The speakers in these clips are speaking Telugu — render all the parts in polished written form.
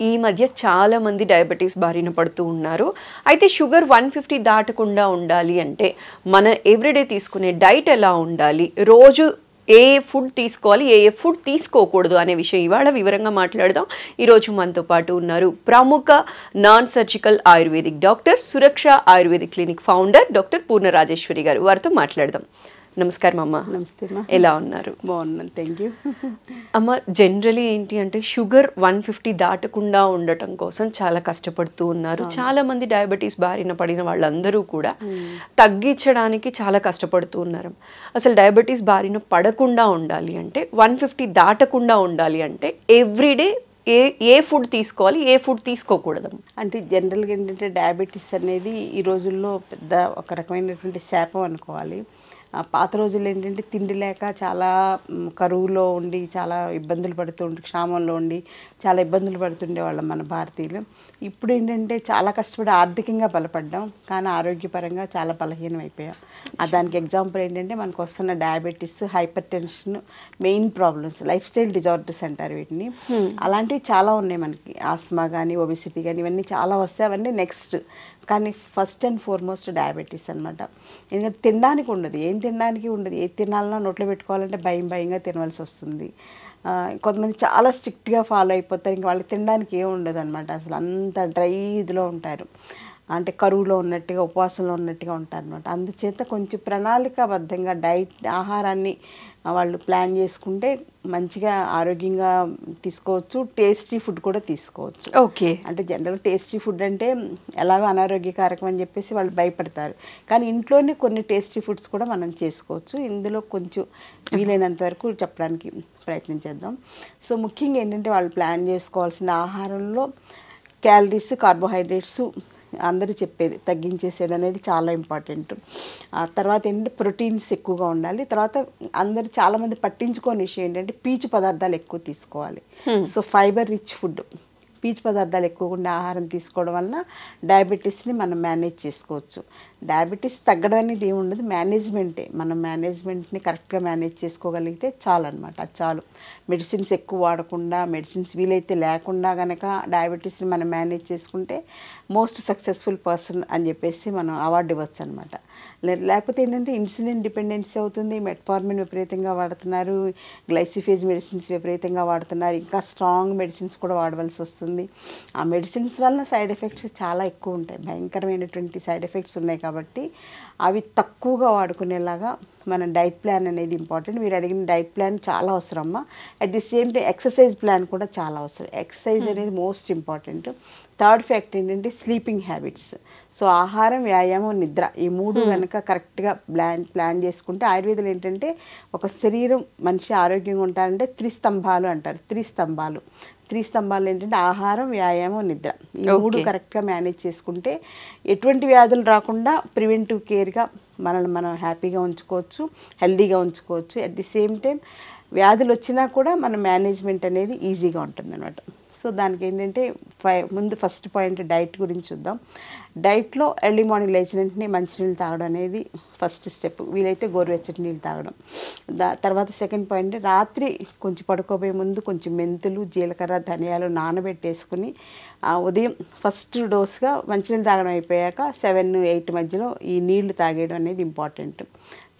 ఈ మధ్య చాలా మంది డయాబెటీస్ బారిన పడుతూ ఉన్నారు. అయితే షుగర్ 150 దాటకుండా ఉండాలి అంటే మన ఎవ్రీడే తీసుకునే డైట్ ఎలా ఉండాలి, రోజు ఏ ఫుడ్ తీసుకోవాలి, ఏ ఫుడ్ తీసుకోకూడదు అనే విషయం ఇవాళ వివరంగా మాట్లాడదాం. ఈరోజు మనతో పాటు ఉన్నారు ప్రముఖ నాన్ సర్జికల్ ఆయుర్వేదిక్ డాక్టర్, సురక్ష ఆయుర్వేదిక్ క్లినిక్ ఫౌండర్ డాక్టర్ పూర్ణ రాజేశ్వరి గారు. వారితో మాట్లాడదాం. నమస్కారం అమ్మ. నమస్తే అమ్మా. ఎలా ఉన్నారు? బాగున్నాను, థ్యాంక్ యూ. అమ్మ, జనరలీ ఏంటి అంటే షుగర్ 150 దాటకుండా ఉండటం కోసం చాలా కష్టపడుతూ ఉన్నారు. చాలా మంది డయాబెటీస్ బారిన పడిన వాళ్ళందరూ కూడా తగ్గించడానికి చాలా కష్టపడుతూ ఉన్నారు. అసలు డయాబెటీస్ బారిన పడకుండా ఉండాలి అంటే, 150 దాటకుండా ఉండాలి అంటే ఎవ్రీడే ఏ ఫుడ్ తీసుకోవాలి, ఏ ఫుడ్ తీసుకోకూడదు? అంటే జనరల్గా ఏంటంటే డయాబెటీస్ అనేది ఈ రోజుల్లో పెద్ద ఒక రకమైనటువంటి శాపం అనుకోవాలి. పాత రోజుల్లో ఏంటంటే తిండి లేక చాలా కరువులో ఉండి చాలా ఇబ్బందులు పడుతూ ఉండి, క్షామంలో ఉండి చాలా ఇబ్బందులు పడుతుండే వాళ్ళం మన భారతీయులు. ఇప్పుడు ఏంటంటే చాలా కష్టపడి ఆర్థికంగా బలపడ్డాం, కానీ ఆరోగ్యపరంగా చాలా బలహీనం అయిపోయాం. దానికి ఎగ్జాంపుల్ ఏంటంటే మనకు వస్తున్న diabetes, hyper tension, main problems, life style disorders అంటారు వీటిని. అలాంటివి చాలా ఉన్నాయి మనకి. ఆస్మా కానీ, ఒబిసిటీ కానీ, ఇవన్నీ చాలా వస్తాయి. అవన్నీ నెక్స్ట్. కానీ ఫస్ట్ అండ్ ఫార్మోస్ట్ డయాబెటీస్ అనమాట. ఎందుకంటే తినడానికి ఉండదు, ఏం తినడానికి ఉండదు. ఏది తినాలన్నా నోట్లో పెట్టుకోవాలంటే భయంగా తినవలసి వస్తుంది. కొంతమంది చాలా స్ట్రిక్ట్గా ఫాలో అయిపోతారు, ఇంకా వాళ్ళకి తినడానికి ఏం ఉండదు అనమాట. అసలు అంత డ్రై ఇదిలో ఉంటారు, అంటే కరువులో ఉన్నట్టుగా, ఉపవాసంలో ఉన్నట్టుగా ఉంటారు అనమాట. అందుచేత కొంచెం ప్రణాళికాబద్ధంగా ఆహారాన్ని వాళ్ళు ప్లాన్ చేసుకుంటే మంచిగా ఆరోగ్యంగా తీసుకోవచ్చు. టేస్టీ ఫుడ్ కూడా తీసుకోవచ్చు. ఓకే. అంటే జనరల్గా టేస్టీ ఫుడ్ అంటే ఎలాగో అనారోగ్యకారకం అని చెప్పేసి వాళ్ళు భయపడతారు, కానీ ఇంట్లోనే కొన్ని టేస్టీ ఫుడ్స్ కూడా మనం చేసుకోవచ్చు. ఇందులో కొంచెం వీలైనంత వరకు చెప్పడానికి ప్రయత్నించేద్దాం. సో ముఖ్యంగా ఏంటంటే వాళ్ళు ప్లాన్ చేసుకోవాల్సిన ఆహారంలో క్యాలరీస్, కార్బోహైడ్రేట్స్ అందరూ చెప్పేది తగ్గించేసేది అనేది చాలా ఇంపార్టెంట్. తర్వాత ఏంటంటే ప్రోటీన్స్ ఎక్కువగా ఉండాలి. తర్వాత అందరూ చాలామంది పట్టించుకోని విషయం ఏంటంటే పీచు పదార్థాలు ఎక్కువ తీసుకోవాలి. సో ఫైబర్ రిచ్ ఫుడ్, పీచు పదార్థాలు ఎక్కువగా ఉండే ఆహారం తీసుకోవడం వలన డయాబెటీస్ని మనం మేనేజ్ చేసుకోవచ్చు. డయాబెటీస్ తగ్గడం అనేది ఏమి ఉండదు, మేనేజ్మెంటే. మనం మేనేజ్మెంట్ని కరెక్ట్గా మేనేజ్ చేసుకోగలిగితే చాలు అనమాట. అది చాలు. మెడిసిన్స్ ఎక్కువ వాడకుండా, మెడిసిన్స్ వీలైతే లేకుండా కనుక డయాబెటీస్ని మనం మేనేజ్ చేసుకుంటే మోస్ట్ సక్సెస్ఫుల్ పర్సన్ అని చెప్పేసి మనం అవార్డు ఇవ్వచ్చు అనమాట. లేకపోతే ఏంటంటే ఇన్సులిన్ డిపెండెన్సీ అవుతుంది, మెట్ఫార్మిన్ విపరీతంగా వాడుతున్నారు, గ్లైసిఫేజ్ మెడిసిన్స్ విపరీతంగా వాడుతున్నారు, ఇంకా స్ట్రాంగ్ మెడిసిన్స్ కూడా వాడవలసి వస్తుంది. ఆ మెడిసిన్స్ వల్ల సైడ్ ఎఫెక్ట్స్ చాలా ఎక్కువ ఉంటాయి, భయంకరమైనటువంటి సైడ్ ఎఫెక్ట్స్ ఉన్నాయి. కాబట్టి అవి తక్కువగా వాడుకునేలాగా మన డైట్ ప్లాన్ అనేది ఇంపార్టెంట్. మీరు అడిగిన డైట్ ప్లాన్ చాలా అవసరం అమ్మా. At the same time exercise plan కూడా చాలా అవసరం. ఎక్సర్సైజ్ అనేది మోస్ట్ ఇంపార్టెంట్. థర్డ్ ఫ్యాక్ట్ ఏంటంటే స్లీపింగ్ హ్యాబిట్స్. సో ఆహారం, వ్యాయామం, నిద్ర, ఈ మూడు కనుక కరెక్ట్గా ప్లాన్ చేసుకుంటే, ఆయుర్వేదంలో ఏంటంటే ఒక శరీరం మనిషి ఆరోగ్యంగా ఉంటారంటే త్రిస్తంభాలు అంటారు. త్రిస్తంభాలు ఏంటంటే ఆహారం, వ్యాయామం, నిద్ర. ఈ మూడు కరెక్ట్గా మేనేజ్ చేసుకుంటే ఎటువంటి వ్యాధులు రాకుండా ప్రివెంటివ్ కేర్గా మనల్ని మనం హ్యాపీగా ఉంచుకోవచ్చు, హెల్దీగా ఉంచుకోవచ్చు. అట్ ది సేమ్ టైం వ్యాధులు వచ్చినా కూడా మన మేనేజ్మెంట్ అనేది ఈజీగా ఉంటుంది అనమాట. సో దానికి ఏంటంటే ముందు ఫస్ట్ పాయింట్ డైట్ గురించి చూద్దాం. డైట్లో ఎర్లీ మార్నింగ్ లేచిన వెంటనే మంచినీళ్ళు తాగడం అనేది ఫస్ట్ స్టెప్. వీలైతే గోరువెచ్చటి నీళ్ళు తాగడం. తర్వాత సెకండ్ పాయింట్, రాత్రి కొంచెం పడుకోబోయే ముందు కొంచెం మెంతులు, జీలకర్ర, ధనియాలు నానబెట్టేసుకుని ఉదయం ఫస్ట్ డోస్గా మంచినీళ్ళు తాగడం అయిపోయాక 7-8 మధ్యలో ఈ నీళ్లు తాగేయడం అనేది ఇంపార్టెంట్.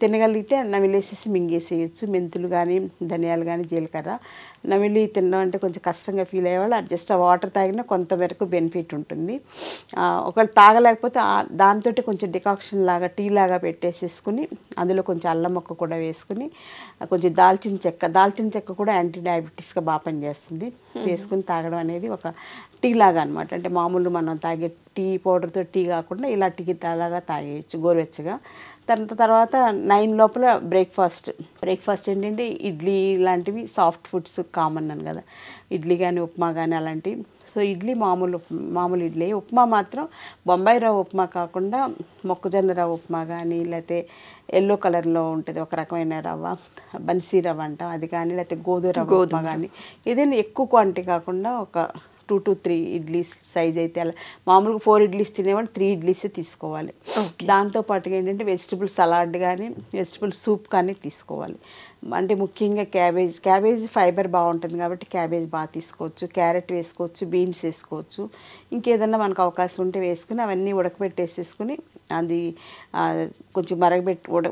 తినగలిగితే నమిలేసేసి మింగేసేయచ్చు. మెంతులు కానీ, ధనియాలు కానీ, జీలకర్ర నమిలి తినడం అంటే కొంచెం కష్టంగా ఫీల్ అయ్యేవాళ్ళు జస్ట్ ఆ వాటర్ తాగినా కొంతవరకు బెనిఫిట్ ఉంటుంది. ఒకవేళ తాగలేకపోతే దాంతో కొంచెం డికాక్షన్ లాగా, టీ లాగా పెట్టేసేసుకుని అందులో కొంచెం అల్లం ముక్క కూడా వేసుకుని, కొంచెం దాల్చిన చెక్క కూడా యాంటీ డయాబెటీస్గా బాగా పనిచేస్తుంది. వేసుకుని తాగడం అనేది ఒక టీ లాగా అనమాట. అంటే మామూలు మనం తాగే టీ పౌడర్తో టీ కాకుండా ఇలా టీ లాగా తాగేయచ్చు గోరువెచ్చగా. తర్వాత 9 లోపల బ్రేక్ఫాస్ట్ ఏంటంటే ఇడ్లీ లాంటివి సాఫ్ట్ ఫుడ్స్ కామన్ అని కదా, ఇడ్లీ కానీ, ఉప్మా కానీ అలాంటివి. సో ఇడ్లీ మామూలు ఇడ్లీ. ఉప్మా మాత్రం బొంబాయి రవ్వ ఉప్మా కాకుండా మొక్కజొన్న రవ్వ ఉప్మా కానీ, లేకపోతే ఎల్లో కలర్లో ఉంటుంది ఒక రకమైన రవ్వ, బన్సీ రవ్వ అంటాం, అది కానీ, లేకపోతే గోధుమ రవ్వ ఉప్మా కానీ, ఏదైనా ఎక్కువ క్వాంటిటీ కాకుండా ఒక 2 to 3 ఇడ్లీస్ సైజ్ అయితే, అలా మామూలుగా 4 ఇడ్లీస్ తినేవాళ్ళు 3 ఇడ్లీసే తీసుకోవాలి. దాంతోపాటుగా ఏంటంటే వెజిటబుల్ సలాడ్ కానీ, వెజిటబుల్ సూప్ కానీ తీసుకోవాలి. అంటే ముఖ్యంగా క్యాబేజ్ ఫైబర్ బాగుంటుంది కాబట్టి క్యాబేజ్ బాగా తీసుకోవచ్చు, క్యారెట్ వేసుకోవచ్చు, బీన్స్ వేసుకోవచ్చు, ఇంకేదన్నా మనకు అవకాశం ఉంటే వేసుకుని అవన్నీ ఉడకబెట్టేసేసుకుని అది కొంచెం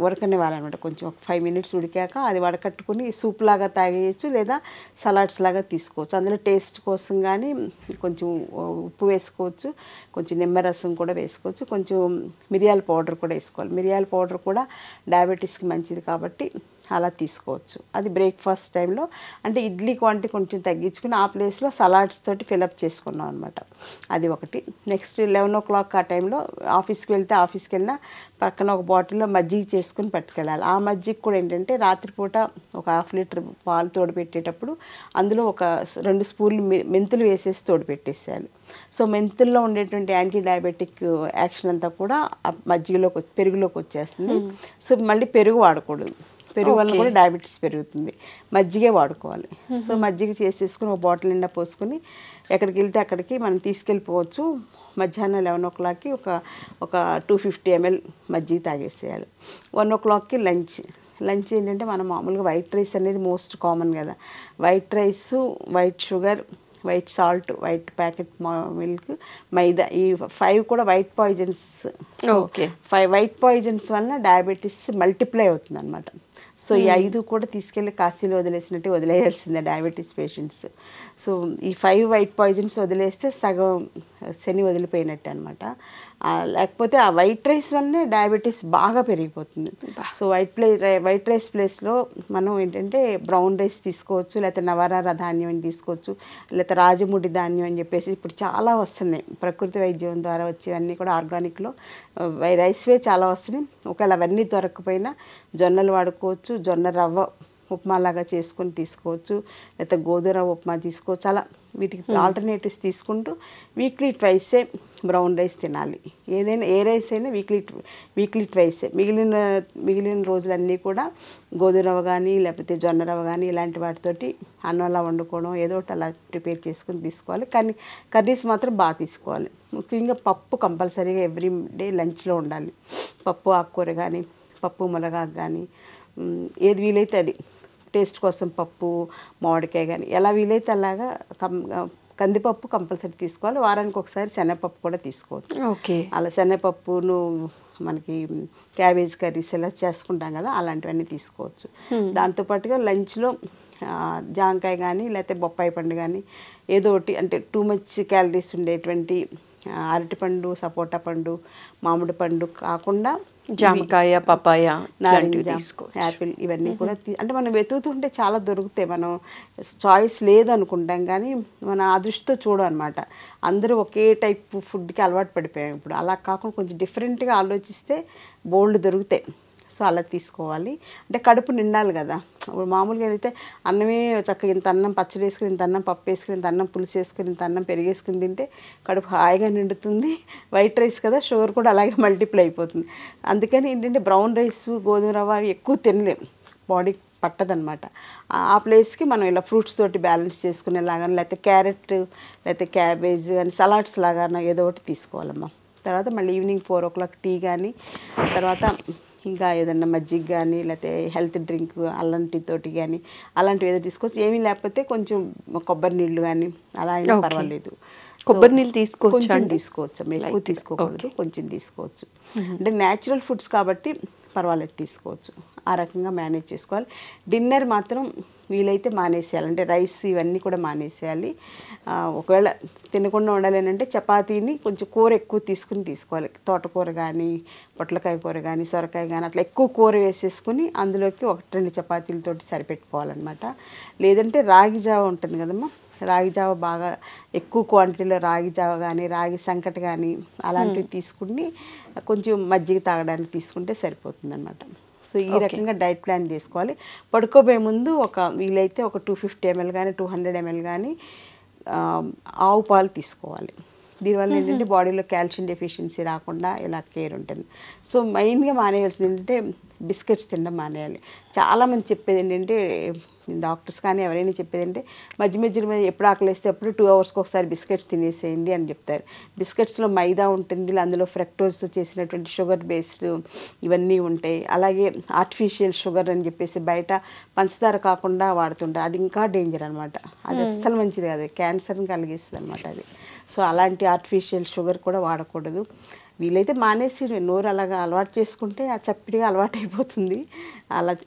ఉడకనివ్వాలన్నమాట. కొంచెం ఒక 5 minutes ఉడికాక అది వడకట్టుకుని సూప్ లాగా తాగేయచ్చు, లేదా సలాడ్స్ లాగా తీసుకోవచ్చు. అందులో టేస్ట్ కోసం కానీ కొంచెం ఉప్పు వేసుకోవచ్చు, కొంచెం నిమ్మరసం కూడా వేసుకోవచ్చు, కొంచెం మిరియాల పౌడర్ కూడా వేసుకోవాలి. మిరియాల పౌడర్ కూడా డయాబెటీస్కి మంచిది కాబట్టి అలా తీసుకోవచ్చు. అది బ్రేక్ఫాస్ట్ టైంలో, అంటే ఇడ్లీ క్వాంటిటీ కొంచెం తగ్గించుకుని ఆ ప్లేస్లో సలాడ్స్ తోటి ఫిలప్ చేసుకున్నాం అనమాట. అది ఒకటి. నెక్స్ట్ 11 o'clock ఆ టైంలో ఆఫీస్కి వెళ్ళినా పక్కన ఒక బాటిల్లో మజ్జిగ చేసుకుని పట్టుకెళ్ళాలి. ఆ మజ్జిగ కూడా ఏంటంటే రాత్రిపూట ఒక 1/2 liter పాలు తోడుపెట్టేటప్పుడు అందులో ఒక 2 స్పూన్లు మెంతులు వేసేసి తోడుపెట్టేసేయాలి. సో మెంతుల్లో ఉండేటువంటి యాంటీ డయాబెటిక్ యాక్షన్ అంతా కూడా పెరుగులోకి వచ్చేస్తుంది. సో మళ్ళీ పెరుగు వాడకూడదు, పెరుగు వల్ల కూడా డయాబెటీస్ పెరుగుతుంది. మజ్జిగే వాడుకోవాలి. సో మజ్జిగ చేసేసుకుని ఒక బాటిల్ నిండా పోసుకొని ఎక్కడికి వెళ్తే అక్కడికి మనం తీసుకెళ్ళిపోవచ్చు. మధ్యాహ్నం 11 o'clockకి ఒక 250 ml మజ్జిగ తాగేసేయాలి. 1 o'clockకి లంచ్ ఏంటంటే మనం మామూలుగా వైట్ రైస్ అనేది మోస్ట్ కామన్ కదా. White rice, white sugar, white salt, white packet milk, maida, ఈ 5 కూడా white poisons. Okay. 5 white poisons వల్ల డయాబెటీస్ మల్టిప్లై అవుతుంది అనమాట. సో ఈ 5 కూడా తీసుకెళ్ళి కాశీలో వదిలేసినట్టు వదిలేయాల్సిందే డయాబెటీస్ పేషెంట్స్. సో ఈ 5 వైట్ పాయిజన్స్ వదిలేస్తే సగం శని వదిలిపోయినట్టు అనమాట. లేకపోతే ఆ వైట్ రైస్ వల్లనే డయాబెటీస్ బాగా పెరిగిపోతుంది. సో వైట్ రైస్ ప్లేస్లో మనం ఏంటంటే బ్రౌన్ రైస్ తీసుకోవచ్చు, లేకపోతే నవరార ధాన్యం అని తీసుకోవచ్చు, లేకపోతే రాజముడి ధాన్యం అని చెప్పేసి ఇప్పుడు చాలా వస్తున్నాయి. ప్రకృతి వైద్యం ద్వారా వచ్చేవన్నీ కూడా ఆర్గానిక్లో రైస్వే చాలా వస్తున్నాయి. ఒకవేళ అవన్నీ దొరకకపోయినా జొన్నలు వాడుకోవచ్చు, జొన్న రవ్వ ఉప్మాలాగా చేసుకొని తీసుకోవచ్చు, లేకపోతే గోధుమ రవ్వ ఉప్మా తీసుకోవచ్చు. అలా వీటికి ఆల్టర్నేటివ్స్ తీసుకుంటూ వీక్లీ ట్వైసే బ్రౌన్ రైస్ తినాలి. ఏదైనా ఏ రైస్ అయినా వీక్లీ ట్వైసే. మిగిలిన రోజులన్నీ కూడా గోధుమ రవ్వ కానీ లేకపోతే జొన్న రవ్వ కానీ ఇలాంటి వాటితోటి అన్నంలా వండుకోవడం, ఏదో ఒకటి అలా ప్రిపేర్ చేసుకుని తీసుకోవాలి. కానీ కర్రీస్ మాత్రం బాగా తీసుకోవాలి. ముఖ్యంగా పప్పు కంపల్సరీగా ఎవ్రీ డే లంచ్లో ఉండాలి. పప్పు ఆకుకూర కానీ, పప్పు మునగాకు కానీ, ఏది వీలైతే అది. టేస్ట్ కోసం పప్పు, మామిడికాయ కానీ ఎలా వీలైతే అలాగా కందిపప్పు కంపల్సరీ తీసుకోవాలి. వారానికి ఒకసారి శనగపప్పు కూడా తీసుకోవచ్చు. ఓకే. అలా శనగపప్పును మనకి క్యాబేజ్ కర్రీస్ ఎలా చేసుకుంటాం కదా, అలాంటివన్నీ తీసుకోవచ్చు. దాంతోపాటుగా లంచ్లో జాంకాయ కానీ లేకపోతే బొప్పాయి పండు కానీ ఏదో ఒకటి, అంటే టూ మచ్ క్యాలరీస్ ఉండేటువంటి అరటిపండు, సపోటా పండు, మామిడి పండు కాకుండా జామకాయ, పపాయ, నారింజ, యాపిల్ ఇవన్నీ కూడా అంటే మనం వెతుకుతుంటే చాలా దొరుకుతాయి. మనం చాయిస్ లేదనుకుంటాం కానీ మన ఆ దృష్టితో చూడం అనమాట. అందరూ ఒకే టైప్ ఫుడ్కి అలవాటు పడిపోయాం ఇప్పుడు. అలా కాకుండా కొంచెం డిఫరెంట్గా ఆలోచిస్తే బోల్డ్ దొరుకుతాయి. సో అలా తీసుకోవాలి. అంటే కడుపు నిండాలి కదా. ఇప్పుడు మామూలుగా అయితే అన్నమే చక్కగా ఇంత అన్నం పచ్చడి వేసుకుని, ఇంత అన్నం పప్పు వేసుకుని, ఇంత అన్నం పులుసు వేసుకుని, ఇంత అన్నం పెరిగేసుకుని తింటే కడుపు హాయిగా నిండుతుంది. వైట్ రైస్ కదా, షుగర్ కూడా అలాగే మల్టిప్లై అయిపోతుంది. అందుకని ఏంటంటే బ్రౌన్ రైస్, గోధుమ రవ్వ అవి ఎక్కువ తినలేం, బాడీకి పట్టదనమాట. ఆ ప్లేస్కి మనం ఇలా ఫ్రూట్స్ తోటి బ్యాలెన్స్ చేసుకునేలాగా, లేకపోతే క్యారెట్, లేకపోతే క్యాబేజ్ కానీ సలాడ్స్ లాగా ఏదో ఒకటి తీసుకోవాలమ్మా. తర్వాత మళ్ళీ ఈవినింగ్ 4 o'clock టీ కానీ, తర్వాత ఇంకా ఏదన్నా మజ్జిగ కానీ లేకపోతే హెల్త్ డ్రింక్ అల్లం టీ తోటి కానీ అలాంటివి ఏదో తీసుకోవచ్చు. ఏమీ లేకపోతే కొంచెం కొబ్బరి నీళ్ళు కానీ అలా అయినా పర్వాలేదు. కొబ్బరి నీళ్ళు తీసుకోవచ్చు, ఎక్కువ తీసుకోకూడదు, కొంచెం తీసుకోవచ్చు. అంటే న్యాచురల్ ఫుడ్స్ కాబట్టి పర్వాలేదు, తీసుకోవచ్చు. ఆ రకంగా మేనేజ్ చేసుకోవాలి. డిన్నర్ మాత్రం వీలైతే మానేసేయాలి, అంటే రైస్ ఇవన్నీ కూడా మానేసేయాలి. ఒకవేళ తినకుండా ఉండాలేనంటే చపాతీని కొంచెం కూర ఎక్కువ తీసుకోవాలి. తోటకూర కానీ, పొట్లకాయ కూర కానీ, సొరకాయ కానీ అట్లా ఎక్కువ కూర వేసేసుకుని అందులోకి 1-2 చపాతీలతోటి సరిపెట్టుకోవాలన్నమాట. లేదంటే రాగి జావ ఉంటుంది కదమ్మా, రాగి జావ బాగా ఎక్కువ క్వాంటిటీలో రాగి జావ కానీ, రాగి సంకటి కానీ అలాంటివి తీసుకుని కొంచెం మజ్జిగ తాగడానికి తీసుకుంటే సరిపోతుంది అనమాట. సో ఈ రకంగా డైట్ ప్లాన్ చేసుకోవాలి. పడుకోబోయే ముందు వీలైతే ఒక 250 ml కానీ 200 ml కానీ ఆవు పాలు తీసుకోవాలి. దీనివల్ల ఏంటంటే బాడీలో కాల్షియం డెఫిషియన్సీ రాకుండా ఇలా కేర్ ఉంటుంది. సో మెయిన్గా మానేయాల్సింది ఏంటంటే బిస్కెట్స్ తినడం మానేయాలి. చాలామంది చెప్పేది ఏంటంటే డాక్టర్స్ కానీ ఎవరైనా చెప్పేది అంటే మధ్య మధ్యలో ఎప్పుడు ఆకలిస్తే అప్పుడు 2 అవర్స్కి ఒకసారి బిస్కెట్స్ తినేసేయండి అని చెప్తారు. బిస్కెట్స్లో మైదా ఉంటుంది, అందులో ఫ్రక్టోజ్తో చేసినటువంటి షుగర్ బేస్డ్ ఇవన్నీ ఉంటాయి. అలాగే ఆర్టిఫిషియల్ షుగర్ అని చెప్పేసి బయట పంచదార కాకుండా వాడుతుంటారు, అది ఇంకా డేంజర్ అనమాట. అది అస్సలు మంచిది కాదు, క్యాన్సర్ని కలిగిస్తుంది అనమాట అది. సో అలాంటి ఆర్టిఫిషియల్ షుగర్ కూడా వాడకూడదు. వీలైతే మానేసి నోరు అలాగా అలవాటు చేసుకుంటే ఆ చప్పిడిగా అలవాటు అయిపోతుంది.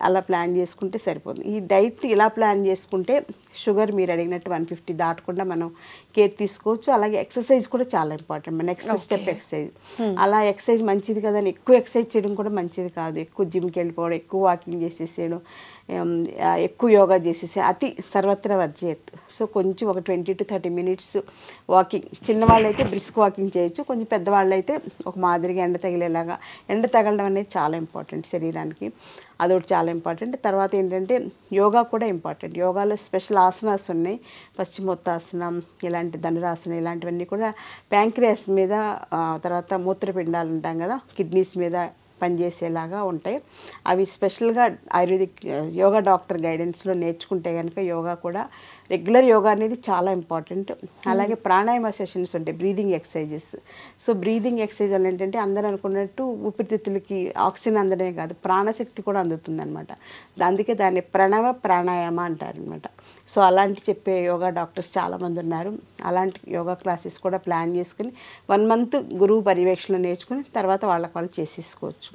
అలా ప్లాన్ చేసుకుంటే సరిపోతుంది. ఈ డైట్ ఇలా ప్లాన్ చేసుకుంటే షుగర్ మీరు అడిగినట్టు 150 దాటకుండా మనం కేర్ తీసుకోవచ్చు. అలాగే ఎక్సర్సైజ్ కూడా చాలా ఇంపార్టెంట్. మన నెక్స్ట్ స్టెప్ ఎక్సర్సైజ్. అలా ఎక్సర్సైజ్ మంచిది కదా అని ఎక్కువ ఎక్సర్సైజ్ చేయడం కూడా మంచిది కాదు. ఎక్కువ జిమ్కి వెళ్ళిపోవడం, ఎక్కువ వాకింగ్ చేసేసేయడం, ఎక్కువ యోగా చేసేసి అతి సర్వత్ర వర్జేత్. సో కొంచెం ఒక 20 to 30 minutes వాకింగ్. చిన్నవాళ్ళు అయితే బ్రిస్క్ వాకింగ్ చేయొచ్చు, కొంచెం పెద్దవాళ్ళు అయితే ఒక మాదిరిగా ఎండ తగిలేలాగా. ఎండ తగలడం అనేది చాలా ఇంపార్టెంట్ శరీరానికి, అదొకటి చాలా ఇంపార్టెంట్. తర్వాత ఏంటంటే యోగా కూడా ఇంపార్టెంట్. యోగాలో స్పెషల్ ఆసనాస్ ఉన్నాయి, పశ్చిమోత్తాసనం, ఇలాంటి ధనురాసనం, ఇలాంటివన్నీ కూడా ప్యాంక్రియాస్ మీద, తర్వాత మూత్రపిండాలు ఉంటాం కదా, కిడ్నీస్ మీద పనిచేసేలాగా ఉంటాయి. అవి స్పెషల్గా ఆయుర్వేదిక్ యోగా డాక్టర్ గైడెన్స్లో నేర్చుకుంటే కనుక యోగా కూడా రెగ్యులర్ యోగా అనేది చాలా ఇంపార్టెంట్. అలాగే ప్రాణాయామ సెషన్స్ ఉంటాయి, breathing exercises. So breathing exercise వల్ల ఏంటంటే అందరూ అనుకున్నట్టు ఊపిరితిత్తులకి ఆక్సిజన్ అందడమే కాదు, ప్రాణశక్తి కూడా అందుతుంది అనమాట. అందుకే దాన్ని ప్రణవ ప్రాణాయామ అంటారు అనమాట. సో అలాంటి చెప్పే యోగా డాక్టర్స్ చాలామంది ఉన్నారు. అలాంటి యోగా క్లాసెస్ కూడా ప్లాన్ చేసుకుని 1 month గురువు పర్యవేక్షణ నేర్చుకుని తర్వాత వాళ్ళకి వాళ్ళు చేసేసుకోవచ్చు.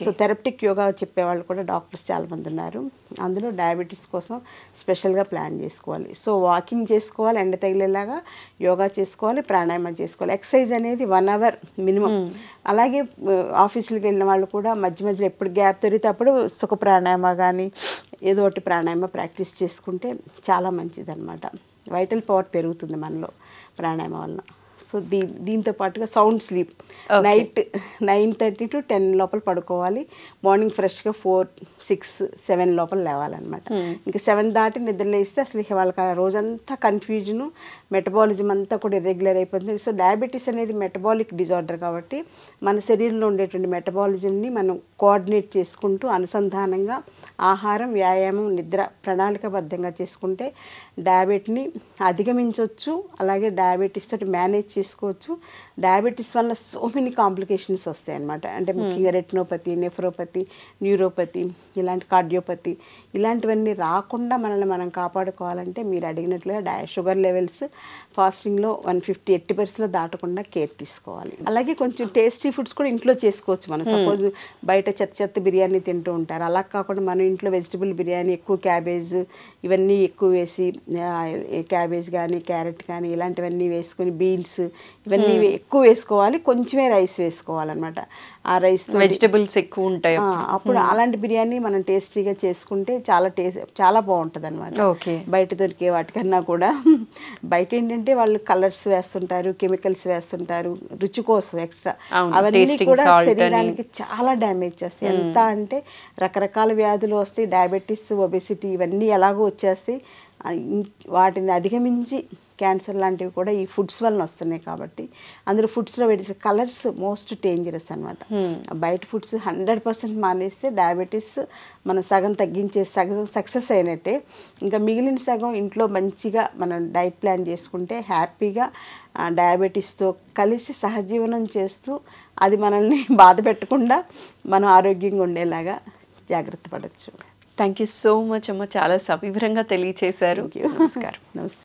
సో థెరప్టిక్ యోగా చెప్పేవాళ్ళు కూడా డాక్టర్స్ చాలామంది ఉన్నారు. అందులో డయాబెటీస్ కోసం స్పెషల్గా ప్లాన్ చేసుకోవాలి. సో వాకింగ్ చేసుకోవాలి, ఎండ తగిలేలాగా యోగా చేసుకోవాలి, ప్రాణాయామం చేసుకోవాలి. ఎక్సర్సైజ్ అనేది 1 hour మినిమం. అలాగే ఆఫీసులకు వెళ్ళిన వాళ్ళు కూడా మధ్య మధ్యలో ఎప్పుడు గ్యాప్ దొరికితే అప్పుడు సుఖ ప్రాణాయామ కానీ ఏదో ఒకటి ప్రాణాయామ ప్రాక్టీస్ చేసుకుంటే చాలా మంచిది అనమాట. వైటల్ పవర్ పెరుగుతుంది మనలో ప్రాణాయామం వలన. సో దీంతో పాటుగా సౌండ్ స్లీప్. నైట్ 9:30 to 10 లోపల పడుకోవాలి. మార్నింగ్ ఫ్రెష్గా 4, 6, 7 లోపల లేవాలన్నమాట. ఇంకా 7 దాటి నిద్రలేస్తే అసలు వాళ్ళకి రోజంతా కన్ఫ్యూజను, మెటబాలిజం అంతా కూడా ఇర్రెగ్యులర్ అయిపోతుంది. సో డయాబెటీస్ అనేది మెటబాలిక్ డిజార్డర్ కాబట్టి మన శరీరంలో ఉండేటువంటి మెటబాలిజంని మనం కోఆర్డినేట్ చేసుకుంటూ అనుసంధానంగా ఆహారం, వ్యాయామం, నిద్ర ప్రణాళికబద్ధంగా చేసుకుంటే డయాబెటీని అధిగమించవచ్చు. అలాగే డయాబెటీస్ తోటి మేనేజ్ చేసుకోవచ్చు. డయాబెటీస్ వల్ల సో మెనీ కాంప్లికేషన్స్ వస్తాయి అన్నమాట. అంటే ముఖ్యంగా రెటినోపతి, నెఫ్రోపతి, న్యూరోపతి, ఇలాంటి కార్డియోపతి, ఇలాంటివన్నీ రాకుండా మనల్ని మనం కాపాడుకోవాలంటే మీరు అడిగినట్లుగా షుగర్ లెవెల్స్ ఫాస్టింగ్లో 150 80% దాటకుండా కేర్ తీసుకోవాలి. అలాగే కొంచెం టేస్టీ ఫుడ్స్ కూడా ఇంట్లో చేసుకోవచ్చు. మనం సపోజ్ బయట చెత్త బిర్యానీ తింటూ ఉంటారు, అలా కాకుండా మనం ఇంట్లో వెజిటబుల్ బిర్యానీ, ఎక్కువ క్యాబేజ్ ఇవన్నీ ఎక్కువ వేసి, క్యాబేజ్ కానీ క్యారెట్ కానీ ఇలాంటివన్నీ వేసుకొని, బీన్స్ ఇవన్నీ ఎక్కువ వేసుకోవాలి, కొంచెమే రైస్ వేసుకోవాలన్నమాట. ఆ రైస్ వెజిటబుల్స్ ఎక్కువ ఉంటాయి అప్పుడు అలాంటి బిర్యానీ మనం టేస్టీగా చేసుకుంటే చాలా బాగుంటుంది అనమాట. బయట దొరికే వాటికన్నా కూడా. బయట ఏంటంటే వాళ్ళు కలర్స్ వేస్తుంటారు, కెమికల్స్ వేస్తుంటారు రుచి కోసం ఎక్స్ట్రా. అవన్నీ కూడా శరీరానికి చాలా డ్యామేజ్ చేస్తాయి. ఎంత అంటే రకరకాల వ్యాధులు వస్తాయి, డయాబెటీస్, ఒబెసిటీ ఇవన్నీ ఎలాగో వచ్చేస్తాయి. వాటిని అధిగమించి క్యాన్సర్ లాంటివి కూడా ఈ ఫుడ్స్ వలన వస్తున్నాయి. కాబట్టి అందులో ఫుడ్స్లో వేసే కలర్స్ మోస్ట్ డేంజరస్ అనమాట. బయట ఫుడ్స్ 100% మానేస్తే డయాబెటీస్ మనం సగం తగ్గించే, సగం సక్సెస్ అయినట్టే. ఇంకా మిగిలిన సగం ఇంట్లో మంచిగా మనం డైట్ ప్లాన్ చేసుకుంటే హ్యాపీగా డయాబెటీస్తో కలిసి సహజీవనం చేస్తూ అది మనల్ని బాధ పెట్టకుండా మనం ఆరోగ్యంగా ఉండేలాగా జాగ్రత్త పడవచ్చు. థ్యాంక్ యూ సో మచ్ అమ్మ, చాలా సవివరంగా తెలియచేశారు. నమస్కారం. నమస్తే.